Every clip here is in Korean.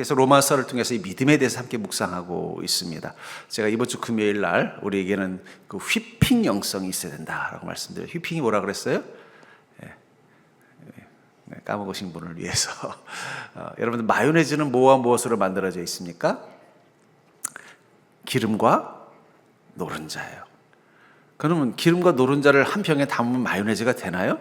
계속 로마서를 통해서 이 믿음에 대해서 함께 묵상하고 있습니다. 제가 이번 주 금요일 날 우리에게는 그 휘핑 영성이 있어야 된다라고 말씀드려요. 휘핑이 뭐라 그랬어요? 까먹으신 분을 위해서. 여러분들 마요네즈는 뭐와 무엇으로 만들어져 있습니까? 기름과 노른자예요. 그러면 기름과 노른자를 한 병에 담으면 마요네즈가 되나요?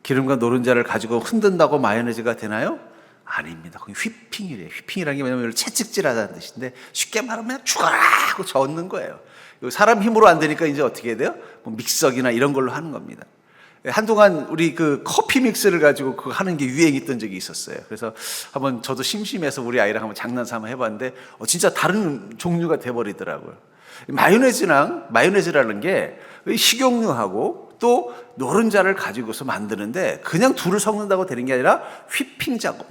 기름과 노른자를 가지고 흔든다고 마요네즈가 되나요? 아닙니다. 거기 휘핑이래요. 휘핑이라는 게 뭐냐면 채찍질하다는 뜻인데 쉽게 말하면 그냥 죽어라 하고 젓는 거예요. 사람 힘으로 안 되니까 이제 어떻게 해야 돼요? 뭐 믹서기나 이런 걸로 하는 겁니다. 한동안 우리 그 커피 믹스를 가지고 그거 하는 게 유행했던 적이 있었어요. 그래서 한번 저도 심심해서 우리 아이랑 한번 장난삼아 해봤는데 진짜 다른 종류가 돼버리더라고요. 마요네즈라는 게 식용유하고 또 노른자를 가지고서 만드는데 그냥 둘을 섞는다고 되는 게 아니라 휘핑 작업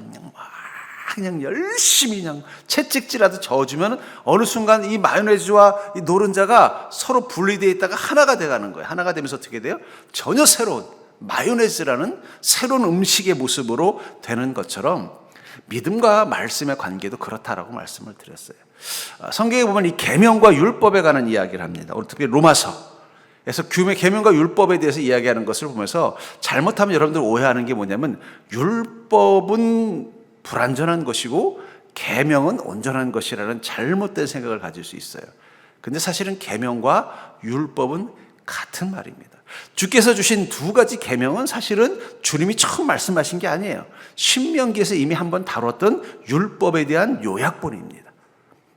그냥 열심히 그냥 채찍질하듯 저어주면 어느 순간 이 마요네즈와 이 노른자가 서로 분리되어 있다가 하나가 돼가는 거예요. 하나가 되면서 어떻게 돼요? 전혀 새로운 마요네즈라는 새로운 음식의 모습으로 되는 것처럼 믿음과 말씀의 관계도 그렇다라고 말씀을 드렸어요. 성경에 보면 이 계명과 율법에 관한 이야기를 합니다. 특히 로마서에서 계명과 율법에 대해서 이야기하는 것을 보면서 잘못하면 여러분들 오해하는 게 뭐냐면 율법은 불완전한 것이고 계명은 온전한 것이라는 잘못된 생각을 가질 수 있어요. 근데 사실은 계명과 율법은 같은 말입니다. 주께서 주신 두 가지 계명은 사실은 주님이 처음 말씀하신 게 아니에요. 신명기에서 이미 한번 다뤘던 율법에 대한 요약본입니다.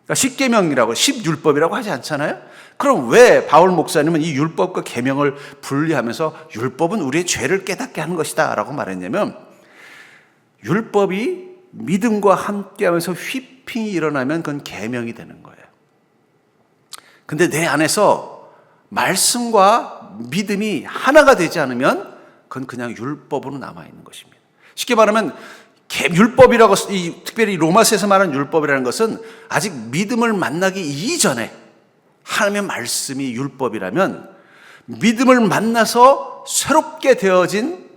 그러니까 십계명이라고 십율법이라고 하지 않잖아요. 그럼 왜 바울 목사님은 이 율법과 계명을 분리하면서 율법은 우리의 죄를 깨닫게 하는 것이다 라고 말했냐면, 율법이 믿음과 함께하면서 휘핑이 일어나면 그건 계명이 되는 거예요. 근데 내 안에서 말씀과 믿음이 하나가 되지 않으면 그건 그냥 율법으로 남아있는 것입니다. 쉽게 말하면 율법이라고, 특별히 로마서에서 말하는 율법이라는 것은 아직 믿음을 만나기 이전에 하나님의 말씀이 율법이라면, 믿음을 만나서 새롭게 되어진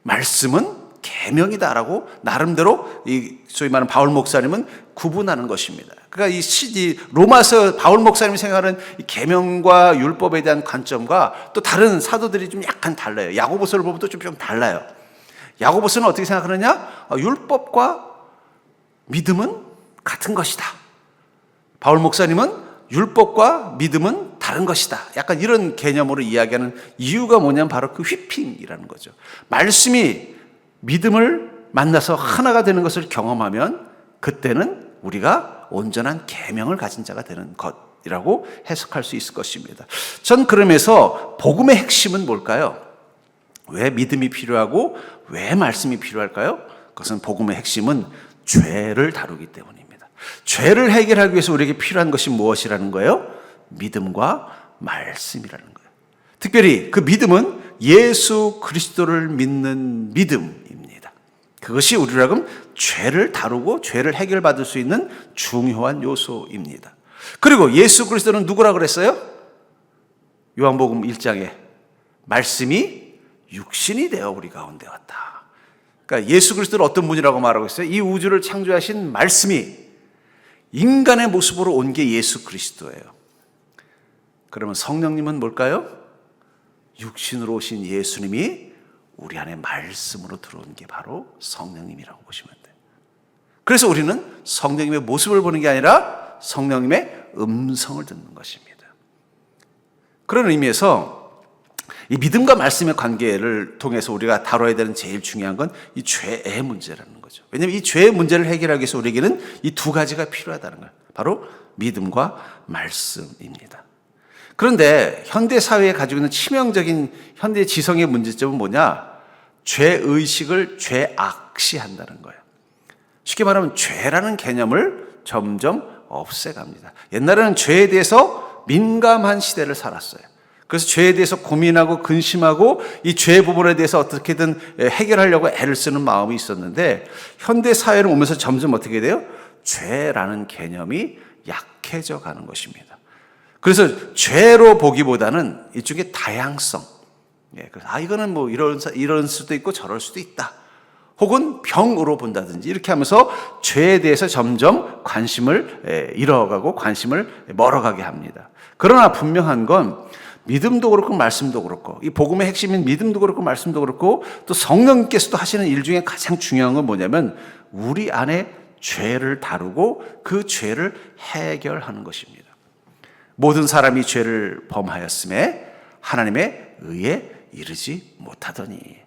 말씀은 계명이다라고 나름대로 소위 말하는 바울 목사님은 구분하는 것입니다. 그러니까 이 로마서 바울 목사님이 생각하는 이 계명과 율법에 대한 관점과 또 다른 사도들이 좀 약간 달라요. 야고보서를 보면 또 좀 달라요. 야고보서는 어떻게 생각하느냐? 율법과 믿음은 같은 것이다. 바울 목사님은 율법과 믿음은 다른 것이다. 약간 이런 개념으로 이야기하는 이유가 뭐냐면 바로 그 휘핑이라는 거죠. 말씀이 믿음을 만나서 하나가 되는 것을 경험하면 그때는 우리가 온전한 계명을 가진 자가 되는 것이라고 해석할 수 있을 것입니다. 전 그러면서 복음의 핵심은 뭘까요? 왜 믿음이 필요하고 왜 말씀이 필요할까요? 그것은 복음의 핵심은 죄를 다루기 때문입니다. 죄를 해결하기 위해서 우리에게 필요한 것이 무엇이라는 거예요? 믿음과 말씀이라는 거예요. 특별히 그 믿음은 예수 그리스도를 믿는 믿음입니다. 그것이 우리라면 죄를 다루고 죄를 해결받을 수 있는 중요한 요소입니다. 그리고 예수 그리스도는 누구라 그랬어요? 요한복음 1장에 말씀이 육신이 되어 우리 가운데 왔다. 그러니까 예수 그리스도를 어떤 분이라고 말하고 있어요? 이 우주를 창조하신 말씀이 인간의 모습으로 온 게 예수 그리스도예요. 그러면 성령님은 뭘까요? 육신으로 오신 예수님이 우리 안에 말씀으로 들어온 게 바로 성령님이라고 보시면 돼요. 그래서 우리는 성령님의 모습을 보는 게 아니라 성령님의 음성을 듣는 것입니다. 그런 의미에서 이 믿음과 말씀의 관계를 통해서 우리가 다뤄야 되는 제일 중요한 건 이 죄의 문제라는 거죠. 왜냐하면 이 죄의 문제를 해결하기 위해서 우리에게는 이 두 가지가 필요하다는 거예요. 바로 믿음과 말씀입니다. 그런데 현대 사회에 가지고 있는 치명적인 현대 지성의 문제점은 뭐냐? 죄의식을 죄악시한다는 거예요. 쉽게 말하면 죄라는 개념을 점점 없애갑니다. 옛날에는 죄에 대해서 민감한 시대를 살았어요. 그래서 죄에 대해서 고민하고 근심하고 이 죄 부분에 대해서 어떻게든 해결하려고 애를 쓰는 마음이 있었는데, 현대 사회를 오면서 점점 어떻게 돼요? 죄라는 개념이 약해져 가는 것입니다. 그래서 죄로 보기보다는 이쪽에 다양성. 그래서 이거는 뭐 이럴 수도 있고 저럴 수도 있다. 혹은 병으로 본다든지 이렇게 하면서 죄에 대해서 점점 관심을 잃어가고 관심을 멀어가게 합니다. 그러나 분명한 건 믿음도 그렇고 말씀도 그렇고 이 복음의 핵심인 믿음도 그렇고 말씀도 그렇고 또 성령께서도 하시는 일 중에 가장 중요한 건 뭐냐면 우리 안에 죄를 다루고 그 죄를 해결하는 것입니다. 모든 사람이 죄를 범하였음에 하나님의 의에 이르지 못하더니.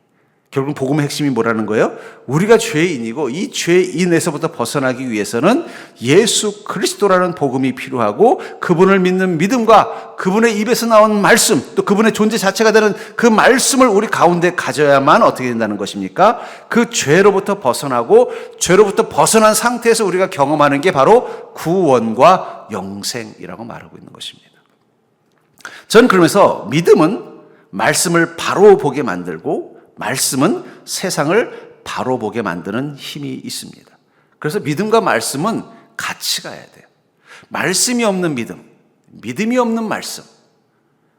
결국 복음의 핵심이 뭐라는 거예요? 우리가 죄인이고 이 죄인에서부터 벗어나기 위해서는 예수 그리스도라는 복음이 필요하고 그분을 믿는 믿음과 그분의 입에서 나온 말씀 또 그분의 존재 자체가 되는 그 말씀을 우리 가운데 가져야만 어떻게 된다는 것입니까? 그 죄로부터 벗어나고 죄로부터 벗어난 상태에서 우리가 경험하는 게 바로 구원과 영생이라고 말하고 있는 것입니다. 저는 그러면서 믿음은 말씀을 바로 보게 만들고 말씀은 세상을 바로 보게 만드는 힘이 있습니다. 그래서 믿음과 말씀은 같이 가야 돼요. 말씀이 없는 믿음, 믿음이 없는 말씀.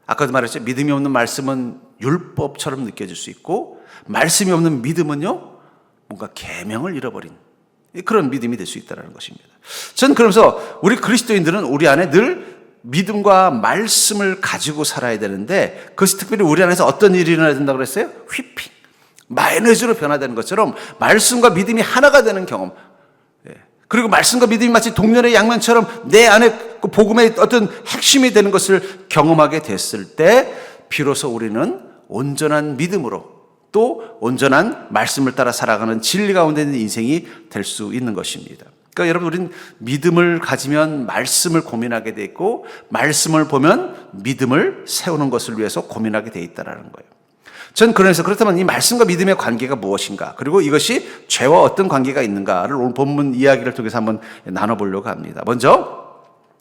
아까도 말했죠. 믿음이 없는 말씀은 율법처럼 느껴질 수 있고 말씀이 없는 믿음은요, 뭔가 계명을 잃어버린 그런 믿음이 될 수 있다는 것입니다. 저는 그러면서 우리 그리스도인들은 우리 안에 늘 믿음과 말씀을 가지고 살아야 되는데 그것이 특별히 우리 안에서 어떤 일이 일어나야 된다고 그랬어요? 휘핑, 마요네즈로 변화되는 것처럼 말씀과 믿음이 하나가 되는 경험. 그리고 말씀과 믿음이 마치 동면의 양면처럼 내 안에 그 복음의 어떤 핵심이 되는 것을 경험하게 됐을 때 비로소 우리는 온전한 믿음으로 또 온전한 말씀을 따라 살아가는 진리 가운데 있는 인생이 될 수 있는 것입니다. 그러니까 여러분 우리는 믿음을 가지면 말씀을 고민하게 돼 있고 말씀을 보면 믿음을 세우는 것을 위해서 고민하게 돼 있다는 거예요. 전 그래서 그렇다면 이 말씀과 믿음의 관계가 무엇인가 그리고 이것이 죄와 어떤 관계가 있는가를 오늘 본문 이야기를 통해서 한번 나눠보려고 합니다. 먼저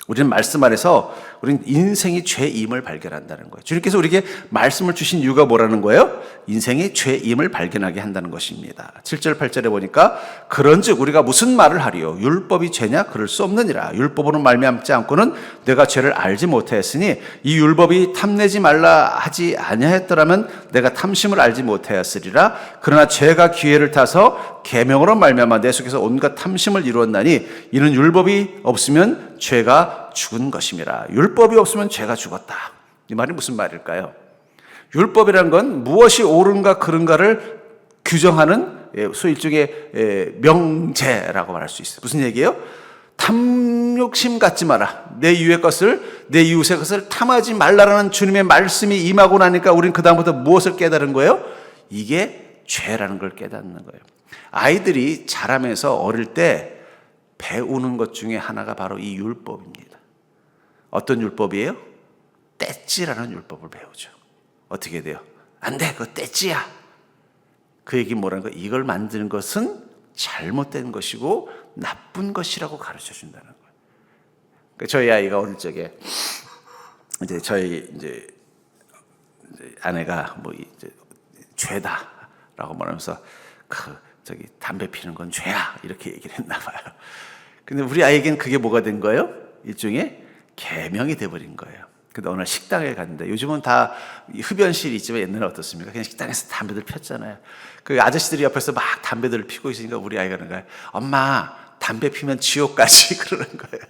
우리는 말씀 안에서 우리는 인생이 죄임을 발견한다는 거예요. 주님께서 우리에게 말씀을 주신 이유가 뭐라는 거예요? 인생이 죄임을 발견하게 한다는 것입니다. 7절 8절에 보니까 그런즉 우리가 무슨 말을 하리요? 율법이 죄냐? 그럴 수 없느니라. 율법으로 말미암지 않고는 내가 죄를 알지 못하였으니 이 율법이 탐내지 말라 하지 아니하였더라면 내가 탐심을 알지 못하였으리라. 그러나 죄가 기회를 타서 계명으로 말미암아 내 속에서 온갖 탐심을 이루었나니 이는 율법이 없으면 죄가 죽은 것임이라. 율법이 없으면 죄가 죽었다. 이 말이 무슨 말일까요? 율법이란 건 무엇이 옳은가 그른가를 규정하는 소위 일종의 명제라고 말할 수 있어요. 무슨 얘기예요? 탐욕심 갖지 마라. 내 이웃의 것을, 내 이웃의 것을 탐하지 말라라는 주님의 말씀이 임하고 나니까 우리는 그다음부터 무엇을 깨달은 거예요? 이게 죄라는 걸 깨닫는 거예요. 아이들이 자라면서 어릴 때 배우는 것 중에 하나가 바로 이 율법입니다. 어떤 율법이에요? 떼찌라는 율법을 배우죠. 어떻게 돼요? 안 돼, 그거 떼찌야. 그 얘기 뭐라는 거예요? 이걸 만드는 것은 잘못된 것이고 나쁜 것이라고 가르쳐 준다는 거예요. 저희 아이가 어릴 적에 이제 저희 아내가 뭐 이제 죄다라고 말하면서 담배 피는 건 죄야 이렇게 얘기를 했나 봐요. 근데 우리 아이에겐 그게 뭐가 된 거예요? 일종의 계명이 돼버린 거예요. 근데 어느 날 식당에 갔는데 요즘은 다 흡연실이 있지만 옛날에 어떻습니까? 그냥 식당에서 담배들 폈잖아요. 그 아저씨들이 옆에서 막 담배들을 피고 있으니까 우리 아이가 그런 거예요. 엄마 담배 피면 지옥 가지 그러는 거예요.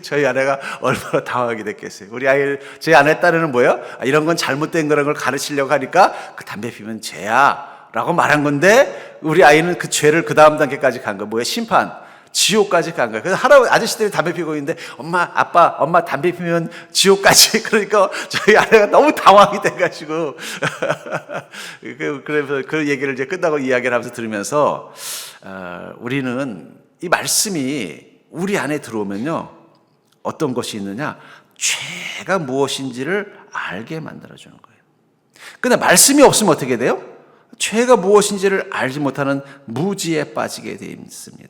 저희 아내가 얼마나 당황하게 됐겠어요. 우리 아이, 제 아내 딸은 뭐예요? 이런 건 잘못된 거라는 걸 가르치려고 하니까 그 담배 피면 죄야 라고 말한 건데 우리 아이는 그 죄를 그 다음 단계까지 간 거예요. 뭐예요? 심판, 지옥까지 간 거예요. 그래서 아저씨들이 담배 피고 있는데 엄마 담배 피면 지옥까지. 그러니까 저희 아내가 너무 당황이 돼가지고 그래서 그 얘기를 이제 끝나고 이야기를 하면서 들으면서 우리는 이 말씀이 우리 안에 들어오면요 어떤 것이 있느냐, 죄가 무엇인지를 알게 만들어주는 거예요. 근데 말씀이 없으면 어떻게 돼요? 죄가 무엇인지를 알지 못하는 무지에 빠지게 되어 있습니다.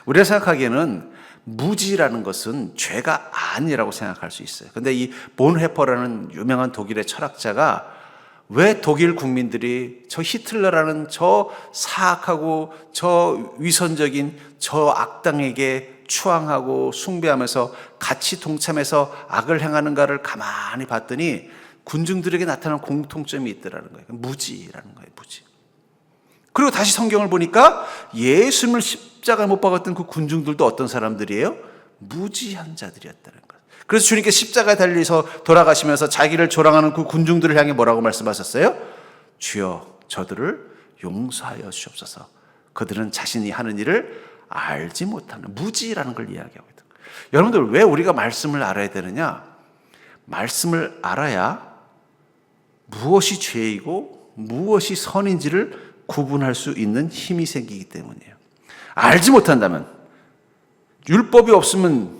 우리가 생각하기에는 무지라는 것은 죄가 아니라고 생각할 수 있어요. 근데 이 본헤퍼라는 유명한 독일의 철학자가 왜 독일 국민들이 저 히틀러라는 저 사악하고 저 위선적인 저 악당에게 추앙하고 숭배하면서 같이 동참해서 악을 행하는가를 가만히 봤더니 군중들에게 나타나는 공통점이 있더라는 거예요. 무지라는 거예요. 무지. 그리고 다시 성경을 보니까 예수님을 십자가에 못 박았던 그 군중들도 어떤 사람들이에요? 무지한 자들이었다는 것. 그래서 주님께 십자가에 달려서 돌아가시면서 자기를 조랑하는 그 군중들을 향해 뭐라고 말씀하셨어요? 주여 저들을 용서하여 주옵소서. 그들은 자신이 하는 일을 알지 못하는, 무지라는 걸 이야기하고 있다. 여러분들, 왜 우리가 말씀을 알아야 되느냐? 말씀을 알아야 무엇이 죄이고 무엇이 선인지를 구분할 수 있는 힘이 생기기 때문이에요. 알지 못한다면, 율법이 없으면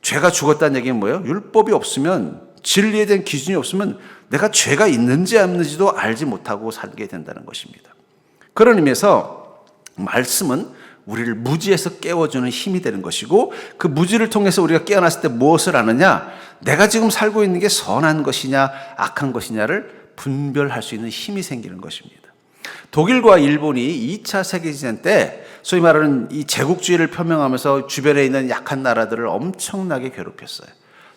죄가 죽었다는 얘기는 뭐예요? 율법이 없으면, 진리에 대한 기준이 없으면 내가 죄가 있는지 없는지도 알지 못하고 살게 된다는 것입니다. 그런 의미에서 말씀은 우리를 무지에서 깨워주는 힘이 되는 것이고, 그 무지를 통해서 우리가 깨어났을 때 무엇을 아느냐? 내가 지금 살고 있는 게 선한 것이냐 악한 것이냐를 분별할 수 있는 힘이 생기는 것입니다. 독일과 일본이 2차 세계대전 때 소위 말하는 이 제국주의를 표명하면서 주변에 있는 약한 나라들을 엄청나게 괴롭혔어요.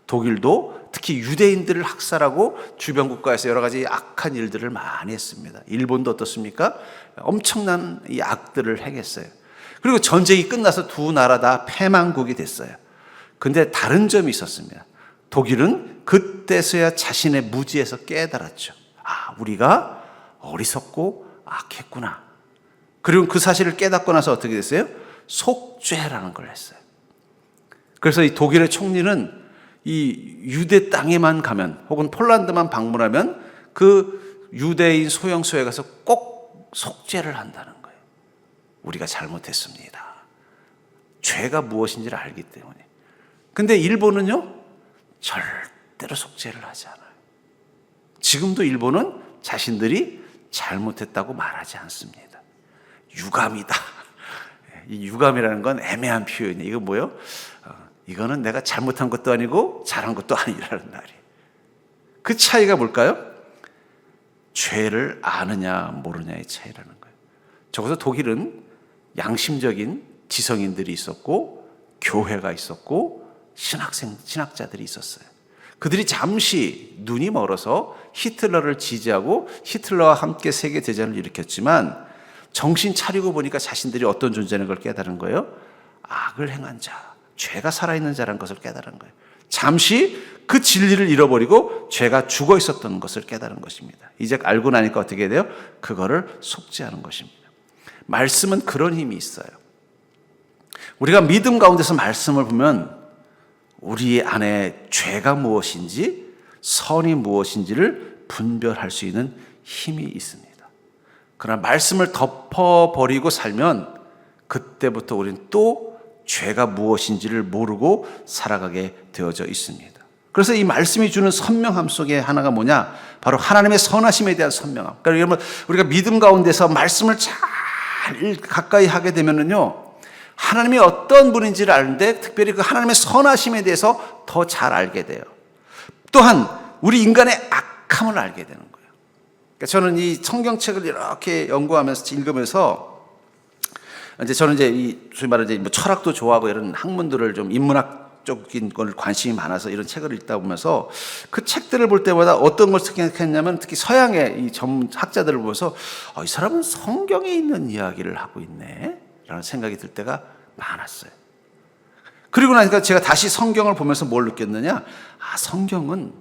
독일도 특히 유대인들을 학살하고 주변 국가에서 여러 가지 악한 일들을 많이 했습니다. 일본도 어떻습니까? 엄청난 이 악들을 행했어요. 그리고 전쟁이 끝나서 두 나라 다 패망국이 됐어요. 근데 다른 점이 있었습니다. 독일은 그때서야 자신의 무지에서 깨달았죠. 아, 우리가 어리석고 악했구나. 그리고 그 사실을 깨닫고 나서 어떻게 됐어요? 속죄라는 걸 했어요. 그래서 이 독일의 총리는 이 유대 땅에만 가면, 혹은 폴란드만 방문하면 그 유대인 소영소에 가서 꼭 속죄를 한다는 거예요. 우리가 잘못했습니다. 죄가 무엇인지를 알기 때문에. 근데 일본은요, 절대로 속죄를 하지 않아요. 지금도 일본은 자신들이 잘못했다고 말하지 않습니다. 유감이다. 이 유감이라는 건 애매한 표현이에요. 이거 뭐예요? 이거는 내가 잘못한 것도 아니고 잘한 것도 아니라는 말이에요. 그 차이가 뭘까요? 죄를 아느냐 모르냐의 차이라는 거예요. 적어도 독일은 양심적인 지성인들이 있었고, 교회가 있었고, 신학자들이 있었어요. 그들이 잠시 눈이 멀어서 히틀러를 지지하고 히틀러와 함께 세계대전을 일으켰지만, 정신 차리고 보니까 자신들이 어떤 존재라는 걸 깨달은 거예요. 악을 행한 자, 죄가 살아있는 자라는 것을 깨달은 거예요. 잠시 그 진리를 잃어버리고 죄가 죽어 있었던 것을 깨달은 것입니다. 이제 알고 나니까 어떻게 돼요? 그거를 속죄하는 것입니다. 말씀은 그런 힘이 있어요. 우리가 믿음 가운데서 말씀을 보면 우리 안에 죄가 무엇인지 선이 무엇인지를 분별할 수 있는 힘이 있습니다. 그러나 말씀을 덮어버리고 살면 그때부터 우리는 또 죄가 무엇인지를 모르고 살아가게 되어져 있습니다. 그래서 이 말씀이 주는 선명함 속에 하나가 뭐냐? 바로 하나님의 선하심에 대한 선명함. 그러니까 여러분, 우리가 믿음 가운데서 말씀을 잘 가까이 하게 되면은요, 하나님이 어떤 분인지를 아는데 특별히 그 하나님의 선하심에 대해서 더 잘 알게 돼요. 또한 우리 인간의 악함을 알게 되는 거예요. 그러니까 저는 이 성경책을 이렇게 연구하면서 읽으면서 저는 이 소위 말하는 뭐 철학도 좋아하고 이런 학문들을 좀 인문학적인 걸 관심이 많아서 이런 책을 읽다 보면서 그 책들을 볼 때마다 어떤 걸 생각했냐면, 특히 서양의 이 전문 학자들을 보면서 이 사람은 성경에 있는 이야기를 하고 있네 라는 생각이 들 때가 많았어요. 그리고 나니까 제가 다시 성경을 보면서 뭘 느꼈느냐? 성경은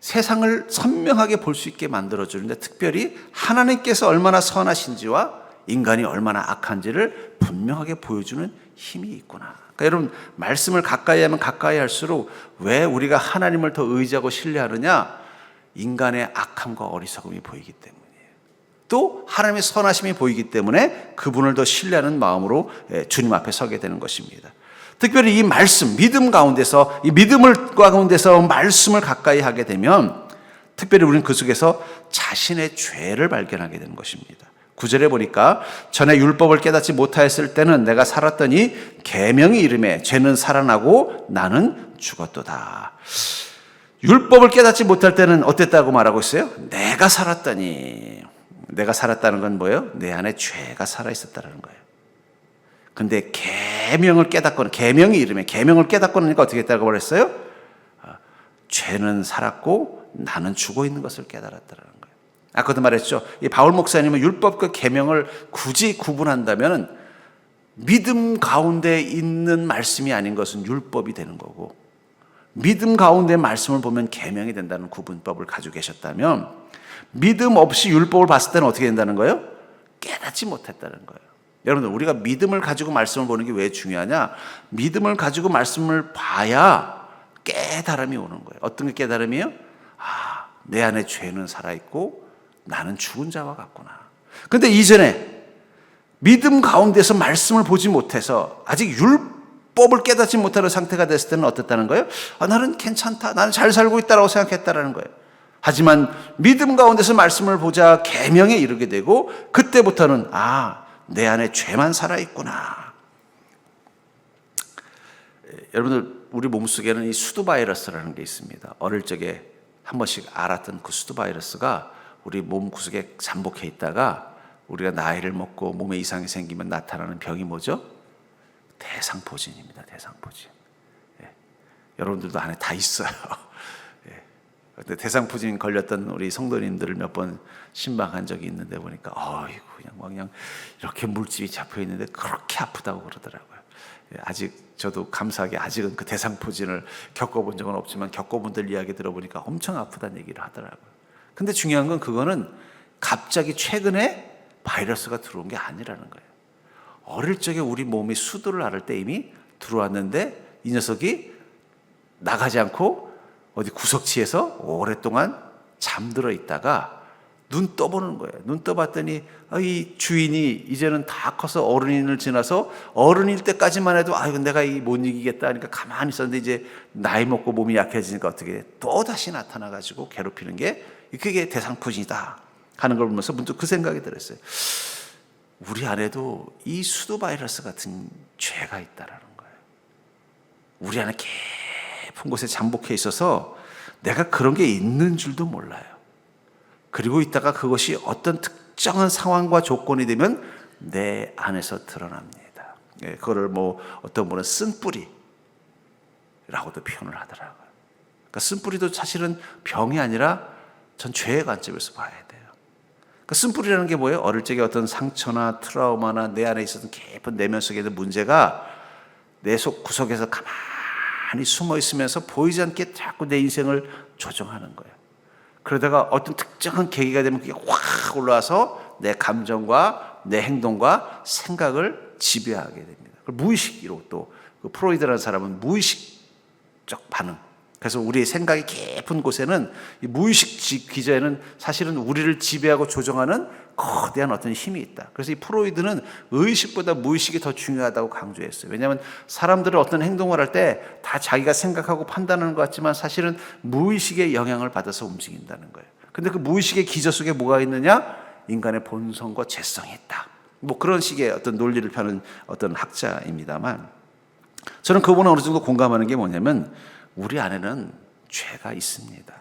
세상을 선명하게 볼 수 있게 만들어주는데, 특별히 하나님께서 얼마나 선하신지와 인간이 얼마나 악한지를 분명하게 보여주는 힘이 있구나. 그러니까 여러분, 말씀을 가까이 하면 가까이 할수록 왜 우리가 하나님을 더 의지하고 신뢰하느냐? 인간의 악함과 어리석음이 보이기 때문이에요. 또 하나님의 선하심이 보이기 때문에 그분을 더 신뢰하는 마음으로 주님 앞에 서게 되는 것입니다. 특별히 이 말씀, 믿음 가운데서, 이 믿음을 가운데서 말씀을 가까이 하게 되면 특별히 우리는 그 속에서 자신의 죄를 발견하게 되는 것입니다. 9절에 보니까 전에 율법을 깨닫지 못하였을 때는 내가 살았더니 계명의 이름에 죄는 살아나고 나는 죽었도다. 율법을 깨닫지 못할 때는 어땠다고 말하고 있어요? 내가 살았더니. 내가 살았다는 건 뭐예요? 내 안에 죄가 살아있었다는 거예요. 근데 계명을 깨닫고는, 계명의 이름에 계명을 깨닫고 나니까 어떻게 했다고 말했어요? 죄는 살았고 나는 죽어 있는 것을 깨달았다는 거예요. 아까도 말했죠. 이 바울 목사님은 율법과 계명을 굳이 구분한다면 믿음 가운데 있는 말씀이 아닌 것은 율법이 되는 거고, 믿음 가운데 말씀을 보면 계명이 된다는 구분법을 가지고 계셨다면, 믿음 없이 율법을 봤을 때는 어떻게 된다는 거예요? 깨닫지 못했다는 거예요. 여러분들, 우리가 믿음을 가지고 말씀을 보는 게 왜 중요하냐? 믿음을 가지고 말씀을 봐야 깨달음이 오는 거예요. 어떤 게 깨달음이에요? 내 안에 죄는 살아있고 나는 죽은 자와 같구나. 근데 이전에 믿음 가운데서 말씀을 보지 못해서 아직 율법을 깨닫지 못하는 상태가 됐을 때는 어땠다는 거예요? 나는 괜찮다, 나는 잘 살고 있다라고 생각했다라는 거예요. 하지만 믿음 가운데서 말씀을 보자 계명에 이르게 되고, 그때부터는 내 안에 죄만 살아있구나. 여러분들, 우리 몸속에는 이 수두 바이러스라는 게 있습니다. 어릴 적에 한 번씩 알았던 그 수두 바이러스가 우리 몸 구석에 잠복해 있다가 우리가 나이를 먹고 몸에 이상이 생기면 나타나는 병이 뭐죠? 대상포진입니다. 대상포진. 여러분들도 안에 다 있어요. 근데 대상포진 걸렸던 우리 성도님들을 몇 번 신방한 적이 있는데 보니까 그냥 이렇게 물집이 잡혀 있는데 그렇게 아프다고 그러더라고요. 아직 저도 감사하게 아직은 그 대상포진을 겪어본 적은 없지만 겪어본 분들 이야기 들어보니까 엄청 아프다는 얘기를 하더라고요. 근데 중요한 건 그거는 갑자기 최근에 바이러스가 들어온 게 아니라는 거예요. 어릴 적에 우리 몸이 수두를 앓을 때 이미 들어왔는데 이 녀석이 나가지 않고 어디 구석지에서 오랫동안 잠들어 있다가 눈 떠보는 거예요. 눈 떠봤더니 이 주인이 이제는 다 커서 어른을 지나서 어른일 때까지만 해도 내가 못 이기겠다 하니까 가만히 있었는데 이제 나이 먹고 몸이 약해지니까 어떻게 돼? 또 다시 나타나가지고 괴롭히는 게 그게 대상포진이다 하는 걸 보면서 문득 그 생각이 들었어요. 우리 안에도 이 수두 바이러스 같은 죄가 있다라는 거예요. 우리 안에 깊은 곳에 잠복해 있어서 내가 그런 게 있는 줄도 몰라요. 그리고 있다가 그것이 어떤 특정한 상황과 조건이 되면 내 안에서 드러납니다. 그거를 어떤 분은 쓴뿌리라고도 표현을 하더라고요. 그러니까 쓴뿌리도 사실은 병이 아니라 전 죄의 관점에서 봐야 돼요. 그러니까 쓴뿌리라는 게 뭐예요? 어릴 적에 어떤 상처나 트라우마나 내 안에 있었던 깊은 내면 속에 있는 문제가 내 속 구석에서 가만히 숨어 있으면서 보이지 않게 자꾸 내 인생을 조종하는 거예요. 그러다가 어떤 특정한 계기가 되면 그게 확 올라와서 내 감정과 내 행동과 생각을 지배하게 됩니다. 무의식으로 또 프로이드라는 사람은 무의식적 반응. 그래서 우리의 생각이 깊은 곳에는 이 무의식 기저에는 사실은 우리를 지배하고 조종하는 거대한 어떤 힘이 있다. 그래서 이 프로이드는 의식보다 무의식이 더 중요하다고 강조했어요. 왜냐하면 사람들은 어떤 행동을 할 때 다 자기가 생각하고 판단하는 것 같지만 사실은 무의식의 영향을 받아서 움직인다는 거예요. 근데 그 무의식의 기저 속에 뭐가 있느냐? 인간의 본성과 죄성이 있다. 그런 식의 어떤 논리를 펴는 어떤 학자입니다만, 저는 그분은 어느 정도 공감하는 게 뭐냐면 우리 안에는 죄가 있습니다.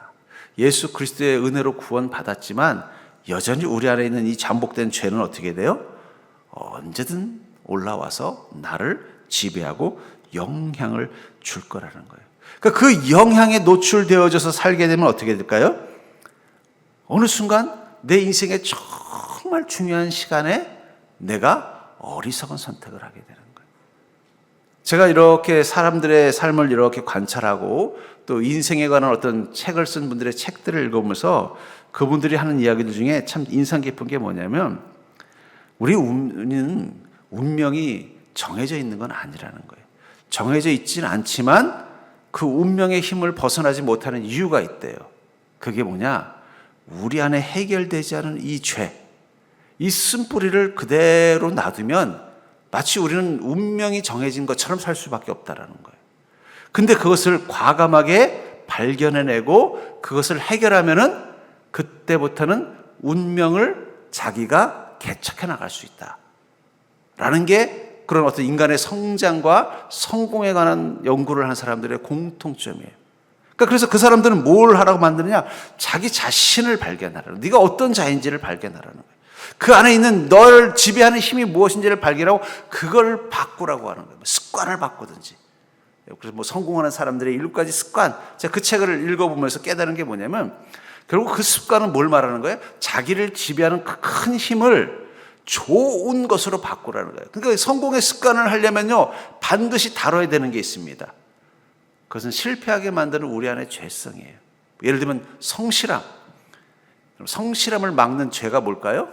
예수 그리스도의 은혜로 구원받았지만 여전히 우리 안에 있는 이 잠복된 죄는 어떻게 돼요? 언제든 올라와서 나를 지배하고 영향을 줄 거라는 거예요. 그러니까 그 영향에 노출되어져서 살게 되면 어떻게 될까요? 어느 순간 내 인생의 정말 중요한 시간에 내가 어리석은 선택을 하게 되는 거예요. 제가 이렇게 사람들의 삶을 이렇게 관찰하고 또 인생에 관한 어떤 책을 쓴 분들의 책들을 읽으면서 그분들이 하는 이야기들 중에 참 인상 깊은 게 뭐냐면 우리는 운명이 정해져 있는 건 아니라는 거예요. 정해져 있지는 않지만 그 운명의 힘을 벗어나지 못하는 이유가 있대요. 그게 뭐냐? 우리 안에 해결되지 않은 이 죄, 이 쓴뿌리를 그대로 놔두면 마치 우리는 운명이 정해진 것처럼 살 수밖에 없다라는 거예요. 근데 그것을 과감하게 발견해내고 그것을 해결하면은 그때부터는 운명을 자기가 개척해 나갈 수 있다라는 게 그런 어떤 인간의 성장과 성공에 관한 연구를 하는 사람들의 공통점이에요. 그래서 그 사람들은 뭘 하라고 만드느냐? 자기 자신을 발견하라는, 네가 어떤 자인지를 발견하라는 거예요. 그 안에 있는 널 지배하는 힘이 무엇인지를 발견하고 그걸 바꾸라고 하는 거예요. 습관을 바꾸든지. 그래서 성공하는 사람들의 7가지 습관, 제가 그 책을 읽어보면서 깨달은 게 뭐냐면 결국 그 습관은 뭘 말하는 거예요? 자기를 지배하는 그 큰 힘을 좋은 것으로 바꾸라는 거예요. 그러니까 성공의 습관을 하려면요, 반드시 다뤄야 되는 게 있습니다. 그것은 실패하게 만드는 우리 안의 죄성이에요. 예를 들면 성실함. 성실함을 막는 죄가 뭘까요?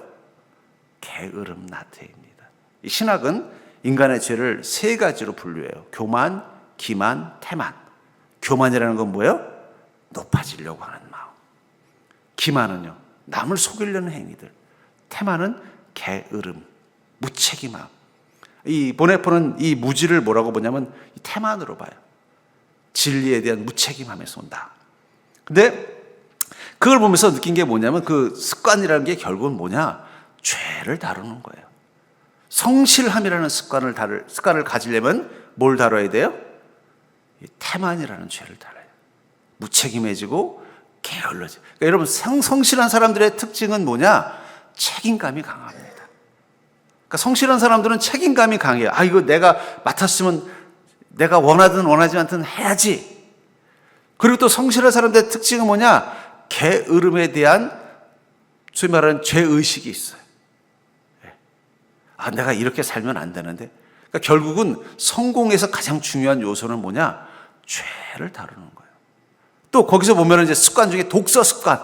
게으름, 나태입니다. 이 신학은 인간의 죄를 세 가지로 분류해요. 교만, 기만, 태만. 교만이라는 건 뭐예요? 높아지려고 하는 마음. 기만은요, 남을 속이려는 행위들. 태만은 게으름, 무책임함. 이 보네포는 이 무지를 뭐라고 보냐면 태만으로 봐요. 진리에 대한 무책임함에서 온다. 근데 그걸 보면서 느낀 게 뭐냐면 그 습관이라는 게 결국은 뭐냐? 죄를 다루는 거예요. 성실함이라는 습관을 가지려면 뭘 다뤄야 돼요? 태만이라는 죄를 다뤄요. 무책임해지고 게을러져. 그러니까 여러분, 성실한 사람들의 특징은 뭐냐? 책임감이 강합니다. 그러니까 성실한 사람들은 책임감이 강해요. 아, 이거 내가 맡았으면 내가 원하든 원하지 않든 해야지. 그리고 또 성실한 사람들의 특징은 뭐냐? 게으름에 대한 소위 말하는 죄의식이 있어요. 아, 내가 이렇게 살면 안 되는데. 그러니까 결국은 성공에서 가장 중요한 요소는 뭐냐? 죄를 다루는 거예요. 또 거기서 보면 이제 습관 중에 독서 습관.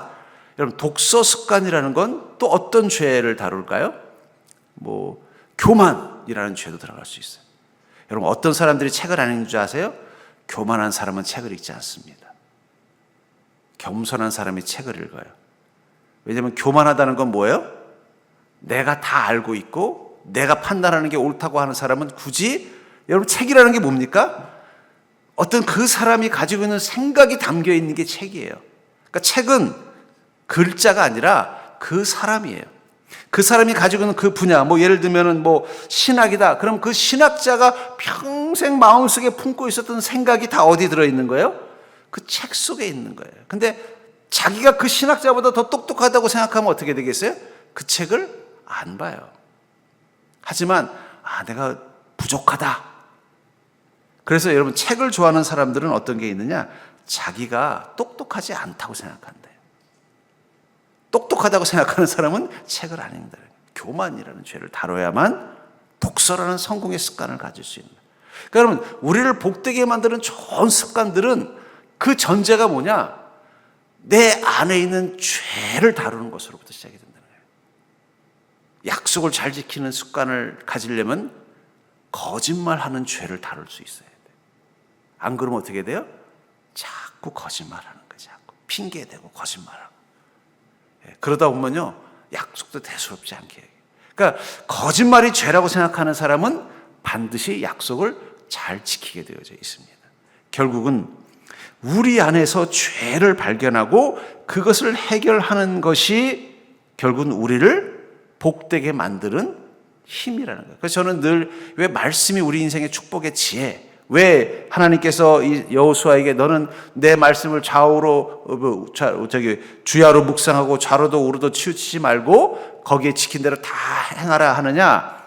여러분, 독서 습관이라는 건 또 어떤 죄를 다룰까요? 뭐 교만이라는 죄도 들어갈 수 있어요. 여러분, 어떤 사람들이 책을 안 읽는 줄 아세요? 교만한 사람은 책을 읽지 않습니다. 겸손한 사람이 책을 읽어요. 왜냐하면 교만하다는 건 뭐예요? 내가 다 알고 있고 내가 판단하는 게 옳다고 하는 사람은 굳이, 여러분, 책이라는 게 뭡니까? 어떤 그 사람이 가지고 있는 생각이 담겨 있는 게 책이에요. 그러니까 책은 글자가 아니라 그 사람이에요. 그 사람이 가지고 있는 그 분야, 뭐 예를 들면은 뭐 신학이다. 그럼 그 신학자가 평생 마음속에 품고 있었던 생각이 다 어디 들어 있는 거예요? 그 책 속에 있는 거예요. 근데 자기가 그 신학자보다 더 똑똑하다고 생각하면 어떻게 되겠어요? 그 책을 안 봐요. 하지만 내가 부족하다. 그래서 여러분, 책을 좋아하는 사람들은 어떤 게 있느냐? 자기가 똑똑하지 않다고 생각한대요. 똑똑하다고 생각하는 사람은 책을 안 읽는다. 교만이라는 죄를 다뤄야만 독서라는 성공의 습관을 가질 수 있는. 그러니까 여러분, 우리를 복되게 만드는 좋은 습관들은 그 전제가 뭐냐? 내 안에 있는 죄를 다루는 것으로부터 시작이 된다는 거예요. 약속을 잘 지키는 습관을 가지려면 거짓말하는 죄를 다룰 수 있어야 돼요. 안 그러면 어떻게 돼요? 자꾸 거짓말하는 거예요. 자꾸 핑계대고 거짓말하고. 그러다 보면요, 약속도 대수롭지 않게 해요. 그러니까 거짓말이 죄라고 생각하는 사람은 반드시 약속을 잘 지키게 되어져 있습니다. 결국은 우리 안에서 죄를 발견하고 그것을 해결하는 것이 결국은 우리를 복되게 만드는 힘이라는 거예요. 그래서 저는 늘 왜 말씀이 우리 인생의 축복의 지혜, 왜 하나님께서 이 여호수아에게 너는 내 말씀을 주야로 묵상하고 좌로도 우로도 치우치지 말고 거기에 지킨 대로 다 행하라 하느냐?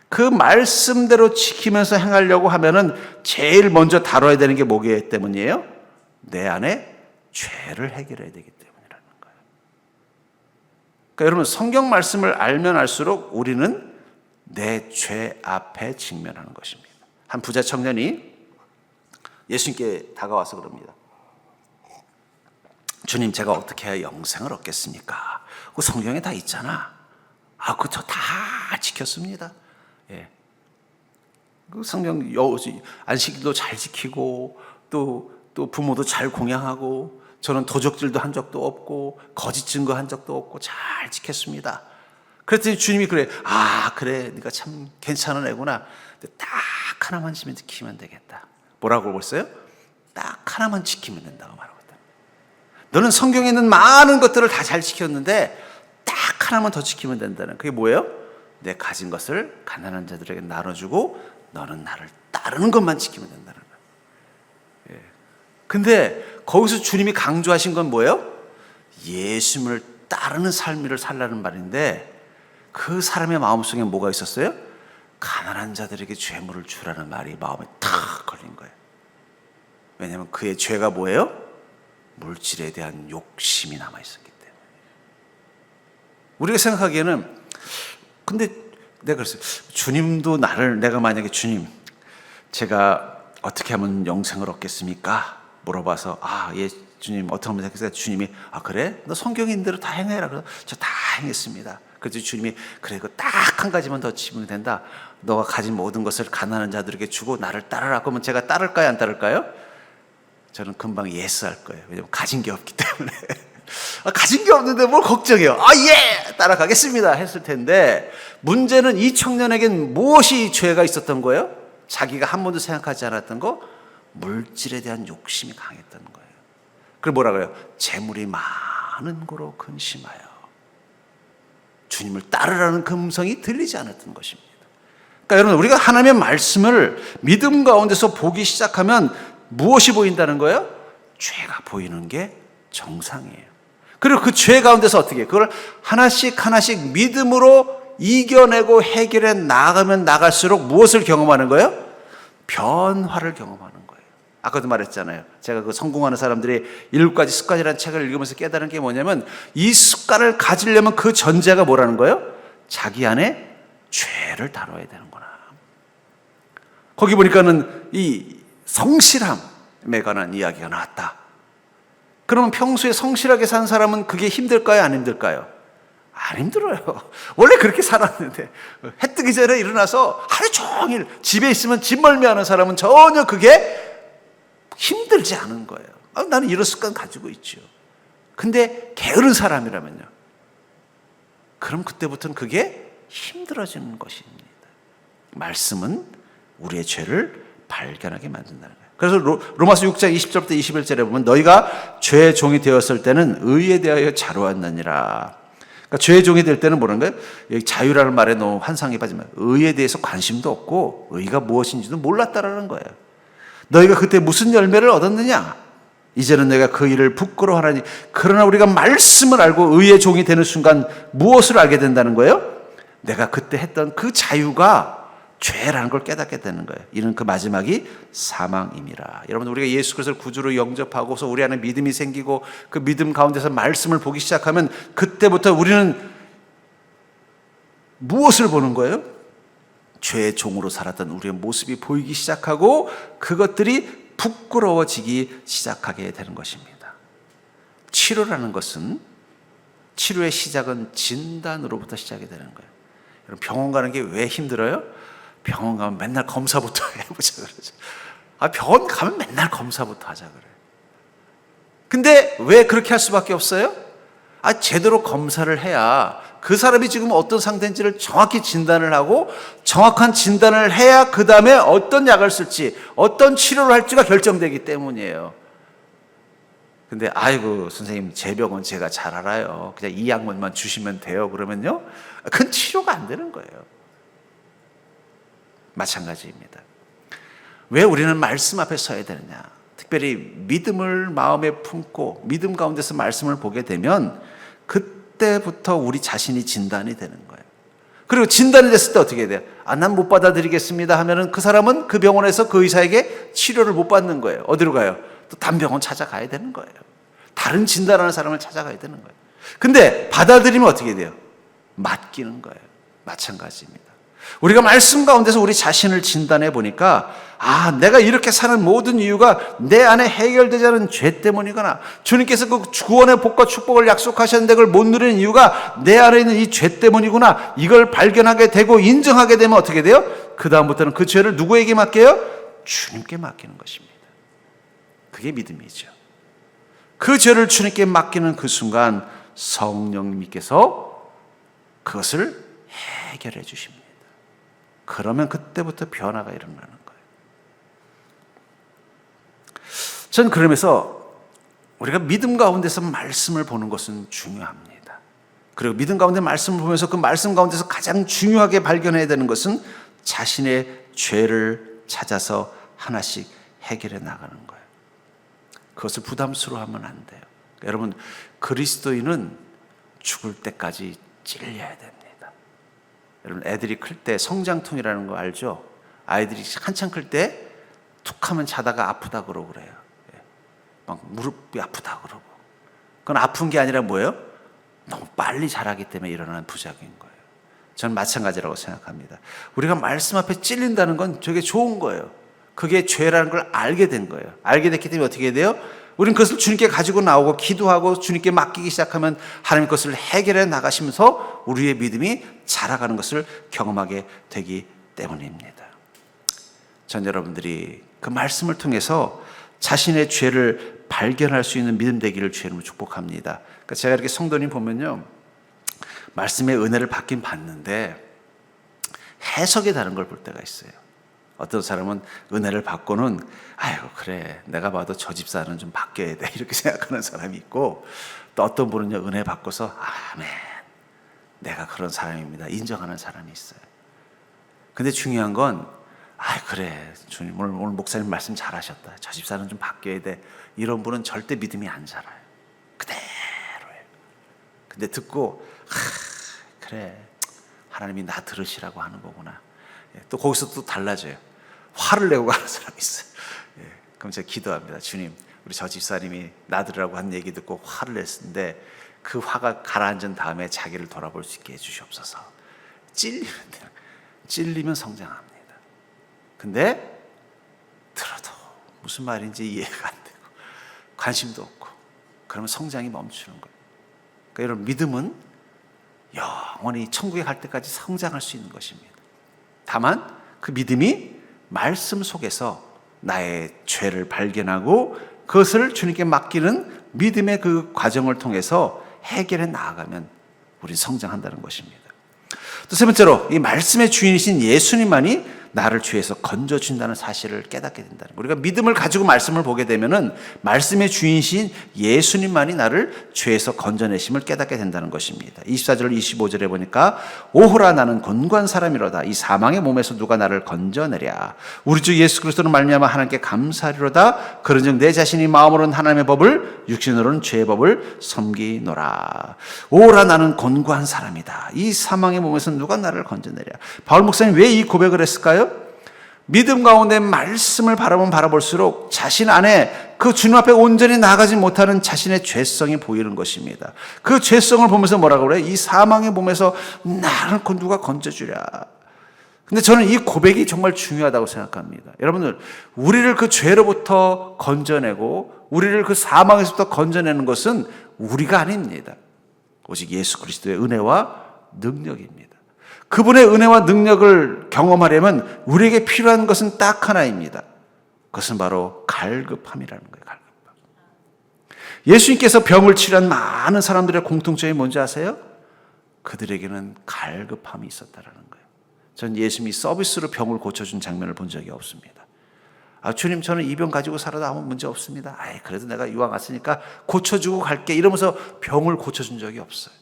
그 말씀대로 지키면서 행하려고 하면은 제일 먼저 다뤄야 되는 게 뭐기 때문이에요? 내 안에 죄를 해결해야 되기 때문이라는 거예요. 그러니까 여러분, 성경 말씀을 알면 알수록 우리는 내 죄 앞에 직면하는 것입니다. 한 부자 청년이 예수님께 다가와서 그럽니다. 주님, 제가 어떻게 해야 영생을 얻겠습니까? 그 성경에 다 있잖아. 그거 저 다 지켰습니다. 예. 그 성경 안식일도 잘 지키고 또 부모도 잘 공양하고 저는 도적질도 한 적도 없고 거짓 증거 한 적도 없고 잘 지켰습니다. 그랬더니 주님이 그래, 그래, 네가 참 괜찮은 애구나. 근데 딱 하나만 지키면 되겠다. 뭐라고 그랬어요? 딱 하나만 지키면 된다고 말하거든. 너는 성경에 있는 많은 것들을 다 잘 지켰는데 딱 하나만 더 지키면 된다는. 그게 뭐예요? 내 가진 것을 가난한 자들에게 나눠주고 너는 나를 따르는 것만 지키면 된다는 거예요. 예. 근데 거기서 주님이 강조하신 건 뭐예요? 예수님을 따르는 삶을 살라는 말인데 그 사람의 마음속에 뭐가 있었어요? 가난한 자들에게 죄물을 주라는 말이 마음에 탁 걸린 거예요. 왜냐하면 그의 죄가 뭐예요? 물질에 대한 욕심이 남아있었기 때문에. 우리가 생각하기에는, 근데 내가 그랬어요. 주님도 내가 만약에 주님, 제가 어떻게 하면 영생을 얻겠습니까? 물어봐서, 예, 주님, 어떻게 하면 되겠어요? 주님이, 그래? 너 성경에 있는 대로 다 행해라. 그래서 저 다 행했습니다. 그래서 주님이, 그래, 그 딱 한 가지만 더 지면 된다. 너가 가진 모든 것을 가난한 자들에게 주고 나를 따르라. 그러면 제가 따를까요? 안 따를까요? 저는 금방 예스 할 거예요. 왜냐면 가진 게 없기 때문에. 가진 게 없는데 뭘 걱정해요. 예! 따라가겠습니다. 했을 텐데, 문제는 이 청년에겐 무엇이 죄가 있었던 거예요? 자기가 한 번도 생각하지 않았던 거? 물질에 대한 욕심이 강했던 거예요. 그리고 뭐라 그래요? 재물이 많은 거로 근심하여 주님을 따르라는 그 음성이 들리지 않았던 것입니다. 그러니까 여러분, 우리가 하나님의 말씀을 믿음 가운데서 보기 시작하면 무엇이 보인다는 거예요? 죄가 보이는 게 정상이에요. 그리고 그 죄 가운데서 어떻게 해요? 그걸 하나씩 하나씩 믿음으로 이겨내고 해결해 나가면 나갈수록 무엇을 경험하는 거예요? 변화를 경험하는 거예요. 아까도 말했잖아요. 제가 그 성공하는 사람들이 7가지 습관이라는 책을 읽으면서 깨달은 게 뭐냐면, 이 습관을 가지려면 그 전제가 뭐라는 거예요? 자기 안에 죄를 다뤄야 되는구나. 거기 보니까는 이 성실함에 관한 이야기가 나왔다. 그러면 평소에 성실하게 산 사람은 그게 힘들까요? 안 힘들까요? 안 힘들어요. 원래 그렇게 살았는데, 해 뜨기 전에 일어나서 하루 종일 집에 있으면 집 멀미하는 사람은 전혀 그게 힘들지 않은 거예요. 나는 이런 습관 가지고 있죠. 근데 게으른 사람이라면요, 그럼 그때부터는 그게 힘들어지는 것입니다. 말씀은 우리의 죄를 발견하게 만든다는 거예요. 그래서 로마서 6장 20절부터 21절에 보면, 너희가 죄의 종이 되었을 때는 의에 대하여 자루하느니라. 그러니까 죄의 종이 될 때는 뭐라는 거예요? 여기 자유라는 말에 너무 환상이 빠지면 의에 대해서 관심도 없고 의가 무엇인지도 몰랐다라는 거예요. 너희가 그때 무슨 열매를 얻었느냐? 이제는 내가 그 일을 부끄러워하라니. 그러나 우리가 말씀을 알고 의의 종이 되는 순간 무엇을 알게 된다는 거예요? 내가 그때 했던 그 자유가 죄라는 걸 깨닫게 되는 거예요. 이는 그 마지막이 사망임이라. 여러분, 우리가 예수 그리스도를 구주로 영접하고서 우리 안에 믿음이 생기고 그 믿음 가운데서 말씀을 보기 시작하면 그때부터 우리는 무엇을 보는 거예요? 죄의 종으로 살았던 우리의 모습이 보이기 시작하고 그것들이 부끄러워지기 시작하게 되는 것입니다. 치료라는 것은, 치료의 시작은 진단으로부터 시작이 되는 거예요. 여러분, 병원 가는 게 왜 힘들어요? 병원 가면 맨날 검사부터 해보자 그러죠. 병원 가면 맨날 검사부터 하자 그래요. 근데 왜 그렇게 할 수밖에 없어요? 제대로 검사를 해야 그 사람이 지금 어떤 상태인지를 정확히 진단을 하고, 정확한 진단을 해야 그 다음에 어떤 약을 쓸지, 어떤 치료를 할지가 결정되기 때문이에요. 근데 아이고 선생님, 제 병은 제가 잘 알아요. 그냥 이 약만 주시면 돼요. 그러면요, 그건 치료가 안 되는 거예요. 마찬가지입니다. 왜 우리는 말씀 앞에 서야 되느냐? 특별히 믿음을 마음에 품고 믿음 가운데서 말씀을 보게 되면 그때부터 우리 자신이 진단이 되는 거예요. 그리고 진단이 됐을 때 어떻게 돼요? 난 못 받아들이겠습니다 하면은 그 사람은 그 병원에서 그 의사에게 치료를 못 받는 거예요. 어디로 가요? 또 다른 병원 찾아가야 되는 거예요. 다른 진단하는 사람을 찾아가야 되는 거예요. 근데 받아들이면 어떻게 돼요? 맡기는 거예요. 마찬가지입니다. 우리가 말씀 가운데서 우리 자신을 진단해 보니까, 내가 이렇게 사는 모든 이유가 내 안에 해결되지 않은 죄 때문이구나. 주님께서 그 구원의 복과 축복을 약속하셨는데 그걸 못 누리는 이유가 내 안에 있는 이 죄 때문이구나. 이걸 발견하게 되고 인정하게 되면 어떻게 돼요? 그 다음부터는 그 죄를 누구에게 맡겨요? 주님께 맡기는 것입니다. 그게 믿음이죠. 그 죄를 주님께 맡기는 그 순간 성령님께서 그것을 해결해 주십니다. 그러면 그때부터 변화가 일어나는 거예요. 전 그러면서 우리가 믿음 가운데서 말씀을 보는 것은 중요합니다. 그리고 믿음 가운데 말씀을 보면서 그 말씀 가운데서 가장 중요하게 발견해야 되는 것은 자신의 죄를 찾아서 하나씩 해결해 나가는 거예요. 그것을 부담스러워하면 안 돼요. 여러분, 그리스도인은 죽을 때까지 찔려야 됩니다. 여러분, 애들이 클 때 성장통이라는 거 알죠? 아이들이 한창 클 때 툭 하면 자다가 아프다 그러고 그래요. 막 무릎이 아프다 그러고. 그건 아픈 게 아니라 뭐예요? 너무 빨리 자라기 때문에 일어나는 부작용인 거예요. 저는 마찬가지라고 생각합니다. 우리가 말씀 앞에 찔린다는 건 되게 좋은 거예요. 그게 죄라는 걸 알게 된 거예요. 알게 됐기 때문에 어떻게 해야 돼요? 우리는 그것을 주님께 가지고 나오고 기도하고 주님께 맡기기 시작하면 하나님 것을 해결해 나가시면서 우리의 믿음이 자라가는 것을 경험하게 되기 때문입니다. 전 여러분들이 그 말씀을 통해서 자신의 죄를 발견할 수 있는 믿음 되기를 주님으로 축복합니다. 그러니까 제가 이렇게 성도님 보면요, 말씀의 은혜를 받긴 받는데 해석에 다른 걸 볼 때가 있어요. 어떤 사람은 은혜를 받고는 아이고 그래 내가 봐도 저 집사는 좀 바뀌어야 돼 이렇게 생각하는 사람이 있고, 또 어떤 분은요 은혜 받고서 아멘 내가 그런 사람입니다 인정하는 사람이 있어요. 근데 중요한 건 그래 주님 오늘 목사님 말씀 잘하셨다 저 집사는 좀 바뀌어야 돼 이런 분은 절대 믿음이 안 자라요. 그대로예요. 근데 듣고 그래 하나님이 나 들으시라고 하는 거구나. 또 거기서 또 달라져요. 화를 내고 가는 사람이 있어요. 그럼 제가 기도합니다. 주님, 우리 저 집사님이 나 들으라고 한 얘기 듣고 화를 냈는데 그 화가 가라앉은 다음에 자기를 돌아볼 수 있게 해주시옵소서. 찔리면 성장합니다. 근데 들어도 무슨 말인지 이해가 안 되고 관심도 없고 그러면 성장이 멈추는 거예요. 그러니까 여러분 믿음은 영원히 천국에 갈 때까지 성장할 수 있는 것입니다. 다만 그 믿음이 말씀 속에서 나의 죄를 발견하고 그것을 주님께 맡기는 믿음의 그 과정을 통해서 해결해 나아가면 우리 성장한다는 것입니다. 또 세 번째로 이 말씀의 주인이신 예수님만이 나를 죄에서 건져준다는 사실을 깨닫게 된다는 거예요. 우리가 믿음을 가지고 말씀을 보게 되면은 말씀의 주인이신 예수님만이 나를 죄에서 건져내심을 깨닫게 된다는 것입니다. 24절 25절에 보니까 오호라 나는 곤고한 사람이로다 이 사망의 몸에서 누가 나를 건져내랴. 우리 주 예수 그리스도는 말미암아 하나님께 감사하리로다. 그런즉 내 자신이 마음으로는 하나님의 법을 육신으로는 죄의 법을 섬기노라. 오호라 나는 곤고한 사람이다. 이 사망의 몸에서 누가 나를 건져내랴. 바울 목사님 왜 이 고백을 했을까요? 믿음 가운데 말씀을 바라보면 바라볼수록 자신 안에 그 주님 앞에 온전히 나아가지 못하는 자신의 죄성이 보이는 것입니다. 그 죄성을 보면서 뭐라고 그래요? 이 사망의 몸에서 나를 누가 건져주랴. 근데 저는 이 고백이 정말 중요하다고 생각합니다. 여러분들, 우리를 그 죄로부터 건져내고 우리를 그 사망에서부터 건져내는 것은 우리가 아닙니다. 오직 예수 그리스도의 은혜와 능력입니다. 그분의 은혜와 능력을 경험하려면 우리에게 필요한 것은 딱 하나입니다. 그것은 바로 갈급함이라는 거예요. 갈급함. 예수님께서 병을 치료한 많은 사람들의 공통점이 뭔지 아세요? 그들에게는 갈급함이 있었다라는 거예요. 전 예수님이 서비스로 병을 고쳐준 장면을 본 적이 없습니다. 주님 저는 이 병 가지고 살아도 아무 문제 없습니다. 그래도 내가 이왕 왔으니까 고쳐주고 갈게 이러면서 병을 고쳐준 적이 없어요.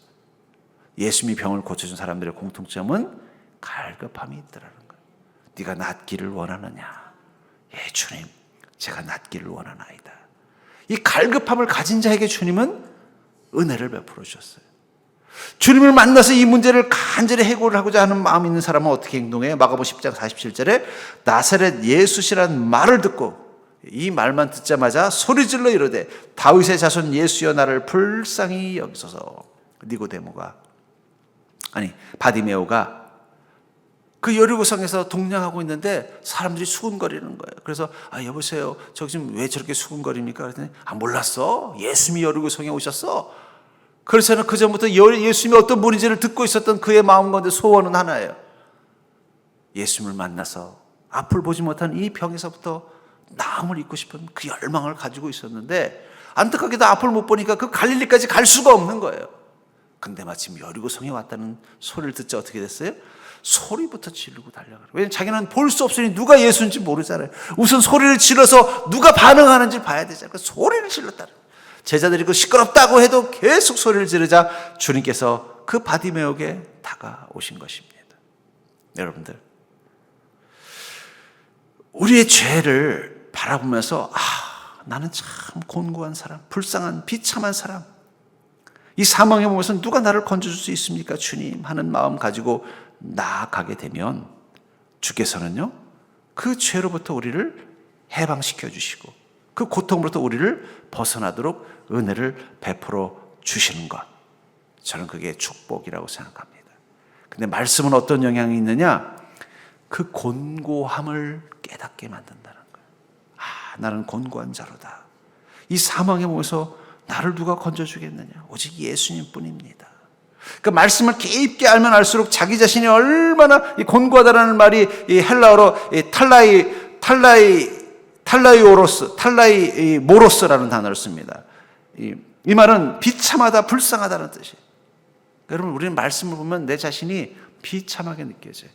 예수님이 병을 고쳐준 사람들의 공통점은 갈급함이 있더라는 거예요. 네가 낫기를 원하느냐? 예 주님 제가 낫기를 원하나이다. 이 갈급함을 가진 자에게 주님은 은혜를 베풀어 주셨어요. 주님을 만나서 이 문제를 간절히 해결하고자 하는 마음이 있는 사람은 어떻게 행동해요? 마가복음 10장 47절에 나사렛 예수시란 말을 듣고 이 말만 듣자마자 소리질러 이르되 다윗의 자손 예수여 나를 불쌍히 여기소서. 바디메오가 그 여리고성에서 동냥하고 있는데 사람들이 수군거리는 거예요. 그래서 여보세요 저 지금 왜 저렇게 수군거립니까? 그랬더니 몰랐어? 예수님이 여리고성에 오셨어? 그래서 그 전부터 예수님이 어떤 분인지를 듣고 있었던 그의 마음 가운데 소원은 하나예요. 예수님을 만나서 앞을 보지 못한 이 병에서부터 나음을 입고 싶은 그 열망을 가지고 있었는데 안타깝게도 앞을 못 보니까 그 갈릴리까지 갈 수가 없는 거예요. 근데 마침 여리고성에 왔다는 소리를 듣자 어떻게 됐어요? 소리부터 지르고 달려가요. 왜냐하면 자기는 볼 수 없으니 누가 예수인지 모르잖아요. 우선 소리를 질러서 누가 반응하는지 봐야 되잖아요. 그래서 소리를 질렀다는 거예요. 제자들이 그 시끄럽다고 해도 계속 소리를 지르자 주님께서 그 바디메오에게 다가오신 것입니다. 여러분들, 우리의 죄를 바라보면서 나는 참 곤고한 사람, 불쌍한 비참한 사람, 이 사망의 몸에서 누가 나를 건져줄 수 있습니까 주님 하는 마음 가지고 나아가게 되면 주께서는요 그 죄로부터 우리를 해방시켜 주시고 그 고통으로부터 우리를 벗어나도록 은혜를 베풀어 주시는 것. 저는 그게 축복이라고 생각합니다. 근데 말씀은 어떤 영향이 있느냐? 그 곤고함을 깨닫게 만든다는 거예요. 나는 곤고한 자로다. 이 사망의 몸에서 나를 누가 건져주겠느냐? 오직 예수님 뿐입니다. 그 말씀을 깊게 알면 알수록 자기 자신이 얼마나 이 곤고하다라는 말이 이 헬라어로 이 모로스라는 단어를 씁니다. 이 말은 비참하다, 불쌍하다는 뜻이에요. 여러분, 우리는 말씀을 보면 내 자신이 비참하게 느껴져요.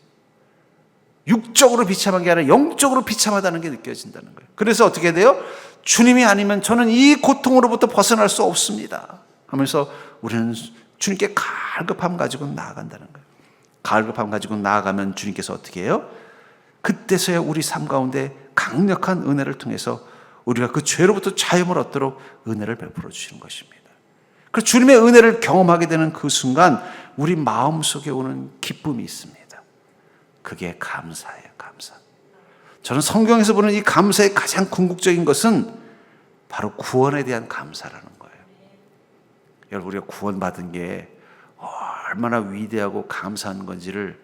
육적으로 비참한 게 아니라 영적으로 비참하다는 게 느껴진다는 거예요. 그래서 어떻게 돼요? 주님이 아니면 저는 이 고통으로부터 벗어날 수 없습니다 하면서 우리는 주님께 갈급함 가지고 나아간다는 거예요. 갈급함 가지고 나아가면 주님께서 어떻게 해요? 그때서야 우리 삶 가운데 강력한 은혜를 통해서 우리가 그 죄로부터 자유를 얻도록 은혜를 베풀어 주시는 것입니다. 그래서 주님의 은혜를 경험하게 되는 그 순간 우리 마음속에 오는 기쁨이 있습니다. 그게 감사예요. 감사. 저는 성경에서 보는 이 감사의 가장 궁극적인 것은 바로 구원에 대한 감사라는 거예요. 여러분, 우리가 구원받은 게 얼마나 위대하고 감사한 건지를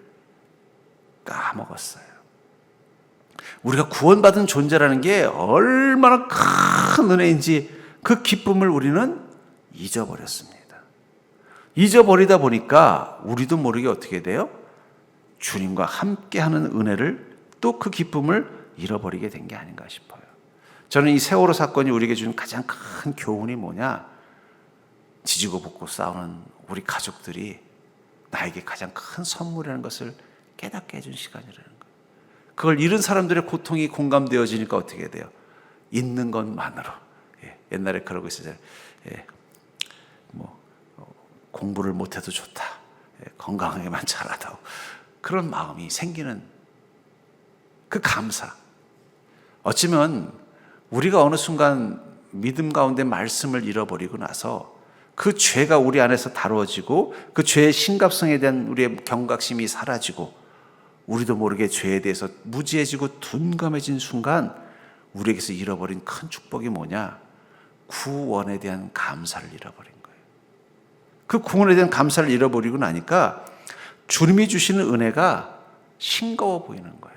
까먹었어요. 우리가 구원받은 존재라는 게 얼마나 큰 은혜인지 그 기쁨을 우리는 잊어버렸습니다. 잊어버리다 보니까 우리도 모르게 어떻게 돼요? 주님과 함께하는 은혜를 또 그 기쁨을 잃어버리게 된 게 아닌가 싶어요. 저는 이 세월호 사건이 우리에게 준 가장 큰 교훈이 뭐냐? 지지고 볶고 싸우는 우리 가족들이 나에게 가장 큰 선물이라는 것을 깨닫게 해준 시간이라는 거예요. 그걸 잃은 사람들의 고통이 공감되어지니까 어떻게 돼요? 있는 것만으로. 옛날에 그러고 있었잖아요. 공부를 못해도 좋다. 건강하게만 자라다오. 그런 마음이 생기는 그 감사. 어쩌면 우리가 어느 순간 믿음 가운데 말씀을 잃어버리고 나서 그 죄가 우리 안에서 다루어지고 그 죄의 심각성에 대한 우리의 경각심이 사라지고 우리도 모르게 죄에 대해서 무지해지고 둔감해진 순간 우리에게서 잃어버린 큰 축복이 뭐냐? 구원에 대한 감사를 잃어버린 거예요. 그 구원에 대한 감사를 잃어버리고 나니까 주님이 주시는 은혜가 싱거워 보이는 거예요.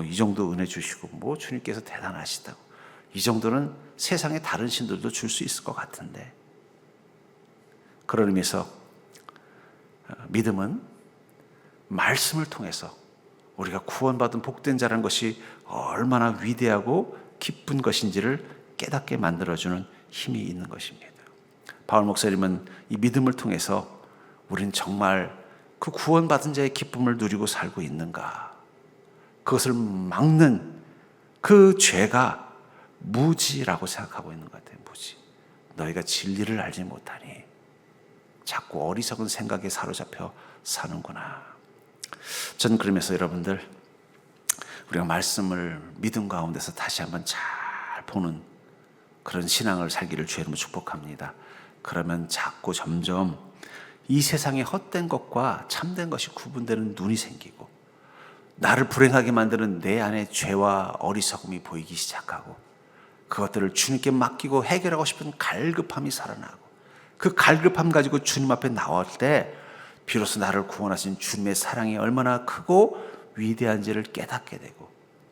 이 정도 은혜 주시고 주님께서 대단하시다고. 이 정도는 세상의 다른 신들도 줄 수 있을 것 같은데. 그런 의미에서 믿음은 말씀을 통해서 우리가 구원받은 복된 자라는 것이 얼마나 위대하고 기쁜 것인지를 깨닫게 만들어주는 힘이 있는 것입니다. 바울 목사님은 이 믿음을 통해서 우리는 정말 그 구원받은 자의 기쁨을 누리고 살고 있는가? 그것을 막는 그 죄가 무지라고 생각하고 있는 것 같아요. 무지. 너희가 진리를 알지 못하니 자꾸 어리석은 생각에 사로잡혀 사는구나. 전 그러면서 여러분들, 우리가 말씀을 믿음 가운데서 다시 한번 잘 보는 그런 신앙을 살기를 주의 이름으로 축복합니다. 그러면 자꾸 점점 이 세상의 헛된 것과 참된 것이 구분되는 눈이 생기고 나를 불행하게 만드는 내 안의 죄와 어리석음이 보이기 시작하고 그것들을 주님께 맡기고 해결하고 싶은 갈급함이 살아나고 그 갈급함 가지고 주님 앞에 나올 때 비로소 나를 구원하신 주님의 사랑이 얼마나 크고 위대한지를 깨닫게 되고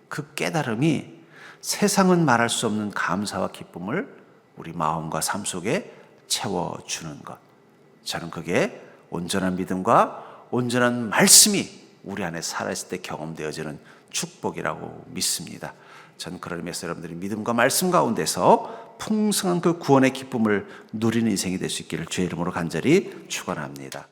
그 깨달음이 세상은 말할 수 없는 감사와 기쁨을 우리 마음과 삶 속에 채워주는 것. 저는 그게 온전한 믿음과 온전한 말씀이 우리 안에 살아있을 때 경험되어지는 축복이라고 믿습니다. 저는 그런 의미에서 여러분들이 믿음과 말씀 가운데서 풍성한 그 구원의 기쁨을 누리는 인생이 될 수 있기를 주의 이름으로 간절히 축원합니다.